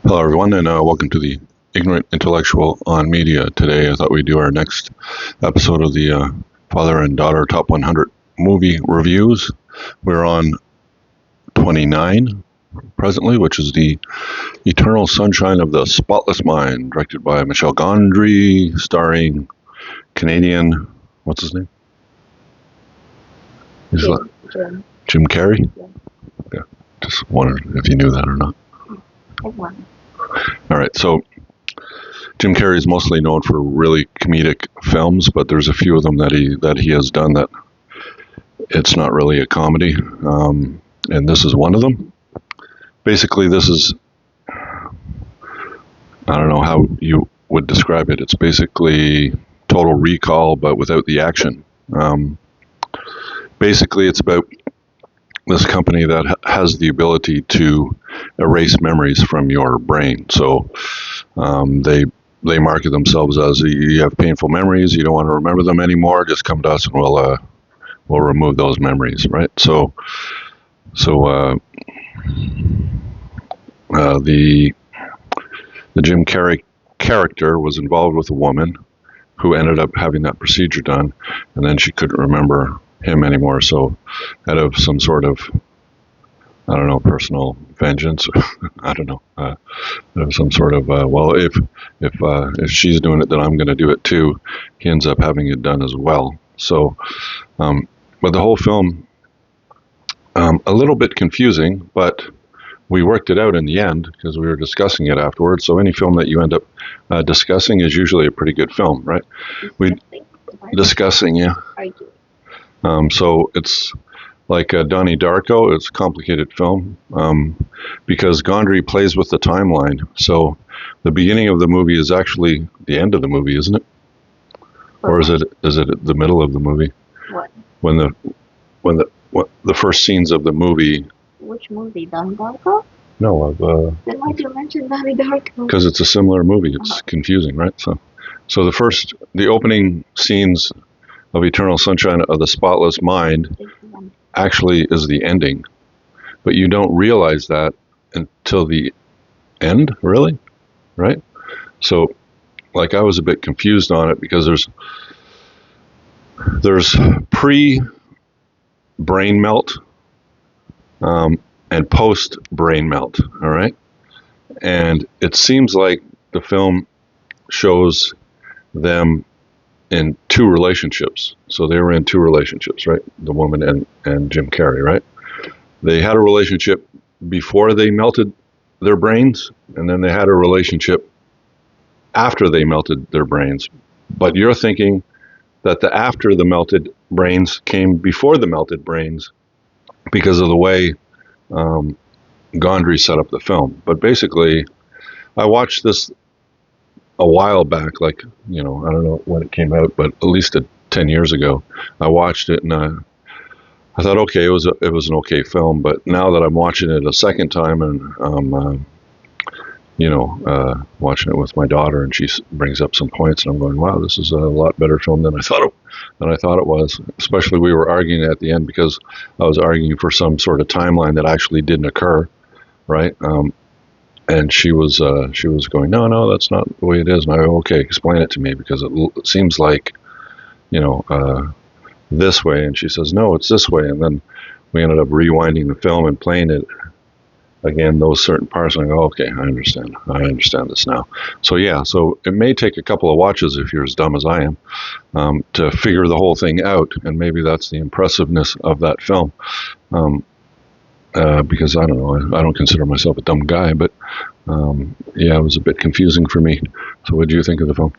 Hello, everyone, and welcome to the Ignorant Intellectual on Media. Today, I thought we'd do our next episode of the Father and Daughter Top 100 Movie Reviews. We're on 29 presently, which is the Eternal Sunshine of the Spotless Mind, directed by Michel Gondry, starring Canadian, what's his name? Jim Carrey? Yeah, just wondered if you knew that or not. All right, so Jim Carrey is mostly known for really comedic films, but there's a few of them that he has done that it's not really a comedy, and this is one of them. Basically, this is, I don't know how you would describe it. It's basically Total Recall, but without the action. Basically, it's about this company that has the ability to erase memories from your brain. So they market themselves as, you have painful memories, you don't want to remember them anymore, just come to us and we'll remove those memories, right? So the Jim Carrey character was involved with a woman who ended up having that procedure done, and then she couldn't remember him anymore. So out of some sort of, I don't know, personal vengeance, I don't know, out of some sort of, well, if she's doing it, then I'm going to do it too. He ends up having it done as well. So, but the whole film, a little bit confusing, but we worked it out in the end because we were discussing it afterwards. So any film that you end up discussing is usually a pretty good film, right? We discussing, yeah. So it's like Donnie Darko. It's a complicated film because Gondry plays with the timeline. So the beginning of the movie is actually the end of the movie, isn't it? Or is it the middle of the movie? What? When the first scenes of the movie. Which movie? Donnie Darko? No, Then why do you mention Donnie Darko? because it's a similar movie. It's confusing, right? So the opening scenes of Eternal Sunshine of the Spotless Mind actually is the ending, but you don't realize that until the end, really, right? So, like, I was a bit confused on it because there's pre-brain melt and post-brain melt, all right? And it seems like the film shows them in two relationships. So they were in two relationships, right? The woman and Jim Carrey, right? They had a relationship before they melted their brains, and then they had a relationship after they melted their brains. But you're thinking that the after the melted brains came before the melted brains because of the way Gondry set up the film. But basically, I watched this a while back, like, I don't know when it came out, but at least 10 years ago. I watched it and I thought, okay, it was an okay film. But now that I'm watching it a second time and watching it with my daughter, and she brings up some points, and I'm going, wow, this is a lot better film than I thought it was. Especially we were arguing at the end because I was arguing for some sort of timeline that actually didn't occur, right? And she was going, no, that's not the way it is. And I go, okay, explain it to me because it seems like, this way. And she says, no, it's this way. And then we ended up rewinding the film and playing it again, those certain parts. And I go, okay, I understand this now. So yeah, so it may take a couple of watches if you're as dumb as I am to figure the whole thing out. And maybe that's the impressiveness of that film. Because I don't know, I don't consider myself a dumb guy, but yeah, it was a bit confusing for me. So what do you think of the film?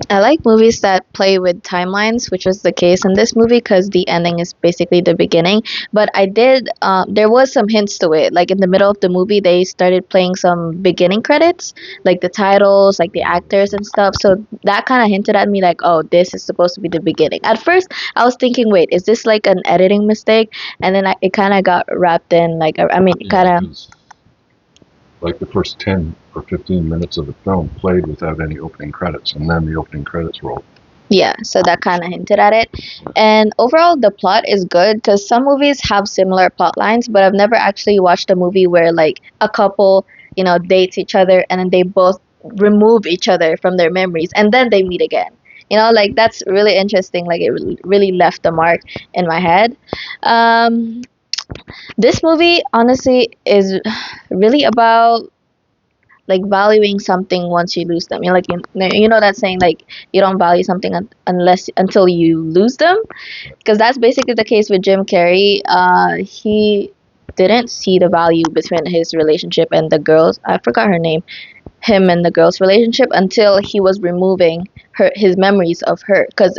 I like movies that play with timelines, which was the case in this movie because the ending is basically the beginning. But there was some hints to it. Like in the middle of the movie, they started playing some beginning credits, like the titles, like the actors and stuff. So that kind of hinted at me like, oh, this is supposed to be the beginning. At first, I was thinking, wait, is this like an editing mistake? And then it kind of got wrapped in, like, kind of. Like the first 10 or 15 minutes of the film played without any opening credits, and then the opening credits rolled. Yeah, so that kind of hinted at it. And overall, the plot is good because some movies have similar plot lines, but I've never actually watched a movie where like a couple dates each other, and then they both remove each other from their memories, and then they meet again. Like that's really interesting. Like it really left a mark in my head. Um, this movie honestly is really about like valuing something once you lose them. Like that saying, like you don't value something unless until you lose them, because that's basically the case with Jim Carrey. He didn't see the value between his relationship and the girls. I forgot her name. Him and the girl's relationship until he was removing his memories of her. Because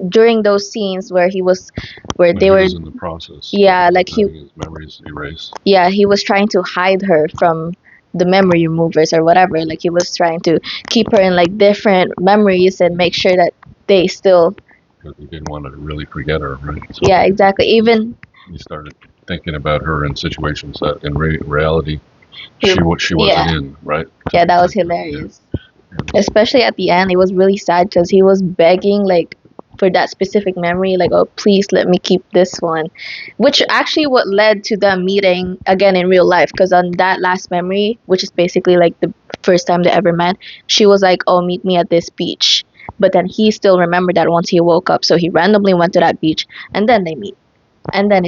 during those scenes where When they he were, was in the process yeah, of like having his memories erased. yeah, he was trying to hide her from the memory removers or whatever. Like he was trying to keep her in like different memories and make sure that they still. Because he didn't want to really forget her, right? So Yeah, exactly. Even he started thinking about her in situations that in reality He- she wasn't in, right? yeah, that was hilarious. Especially at the end, it was really sad because he was begging like for that specific memory, like, oh, please let me keep this one, which actually what led to them meeting again in real life. Because on that last memory, which is basically like the first time they ever met, she was like, oh, meet me at this beach. But then he still remembered that once he woke up, so he randomly went to that beach, and then they meet, and then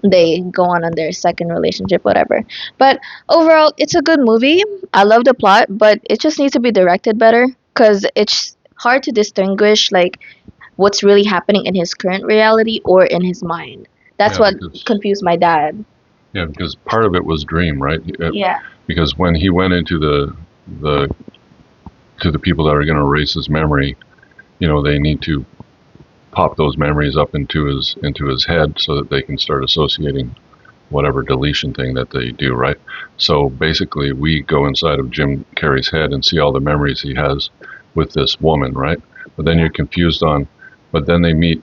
they go on their second relationship, whatever. But overall, it's a good movie. I love the plot, but it just needs to be directed better because it's hard to distinguish like what's really happening in his current reality or in his mind. That's what confused my dad. Yeah, because part of it was dream, right? Yeah. Because when he went into the to the people that are going to erase his memory, they need to pop those memories up into his head so that they can start associating whatever deletion thing that they do, right? So basically, we go inside of Jim Carrey's head and see all the memories he has with this woman, right? But then you're confused but then they meet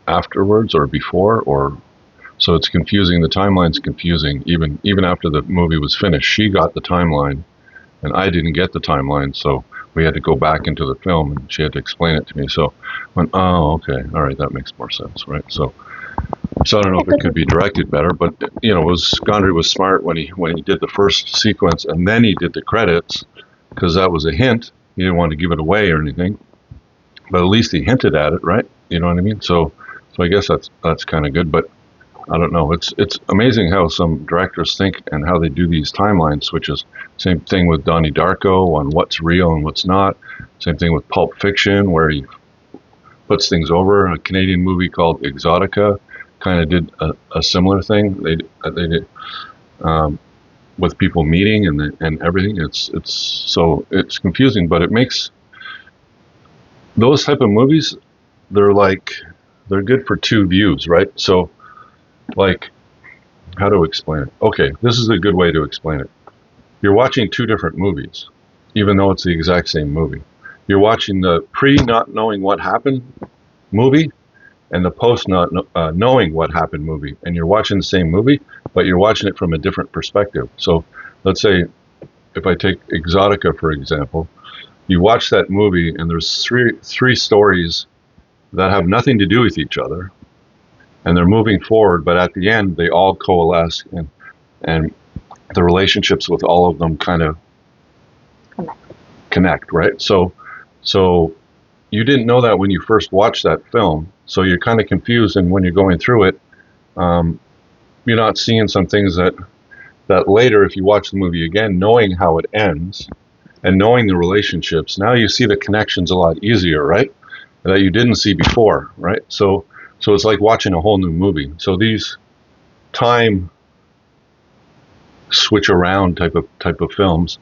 afterwards or before, or so it's confusing. The timeline's confusing. Even after the movie was finished, she got the timeline, and I didn't get the timeline, so we had to go back into the film, and she had to explain it to me. So I went, oh, okay, all right, that makes more sense, right? So I don't know if it could be directed better, but Gondry was smart when he did the first sequence and then he did the credits, because that was a hint. He didn't want to give it away or anything, but at least he hinted at it, right? You know what I mean? So I guess that's kind of good, but I don't know. It's amazing how some directors think and how they do these timeline switches. Same thing with Donnie Darko on what's real and what's not. Same thing with Pulp Fiction, where he puts things over. A Canadian movie called Exotica kind of did a similar thing. They did with people meeting and everything. It's confusing, but it makes those type of movies. They're good for two views, right? So, like, how to explain it? Okay, this is a good way to explain it. You're watching two different movies, even though it's the exact same movie. You're watching the not knowing what happened movie and the post not knowing what happened movie, and you're watching the same movie, but you're watching it from a different perspective. So let's say if I take Exotica, for example, you watch that movie and there's three stories that have nothing to do with each other, and they're moving forward, but at the end they all coalesce, and the relationships with all of them kind of connect, right? So you didn't know that when you first watched that film, so you're kind of confused, and when you're going through it, you're not seeing some things that later, if you watch the movie again, knowing how it ends and knowing the relationships, now you see the connections a lot easier, right? That you didn't see before, right? So it's like watching a whole new movie. So these time switch around type of films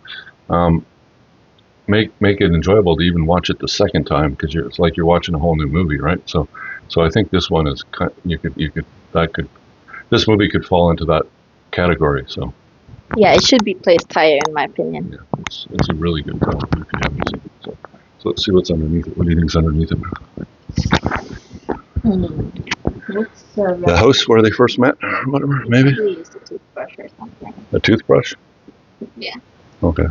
make it enjoyable to even watch it the second time, because it's like you're watching a whole new movie, right? So I think this one is this movie could fall into that category. So yeah, it should be placed higher in my opinion. Yeah, it's a really good film if you haven't seen it. So let's see what's underneath it. What do you think's underneath it? The house where they first met, or whatever, maybe? He used a toothbrush or something. A toothbrush? Yeah. Okay.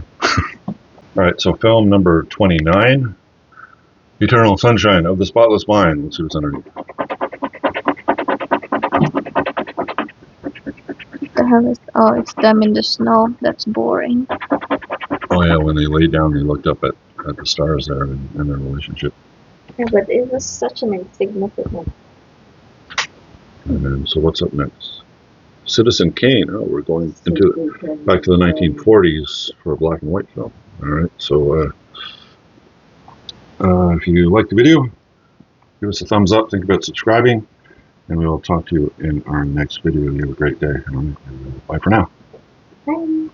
All right, so film number 29, Eternal Sunshine of the Spotless Mind. Let's see what's underneath. The hell is? Oh, it's them in the snow. That's boring. Oh yeah, when they laid down, they looked up at the stars there in their relationship. Yeah, but it was such an insignificant. And so what's up next? Citizen Kane. Oh, we're going into back to the 1940s for a black and white film. All right. So if you like the video, give us a thumbs up. Think about subscribing, and we will talk to you in our next video. You have a great day. Bye for now. Bye.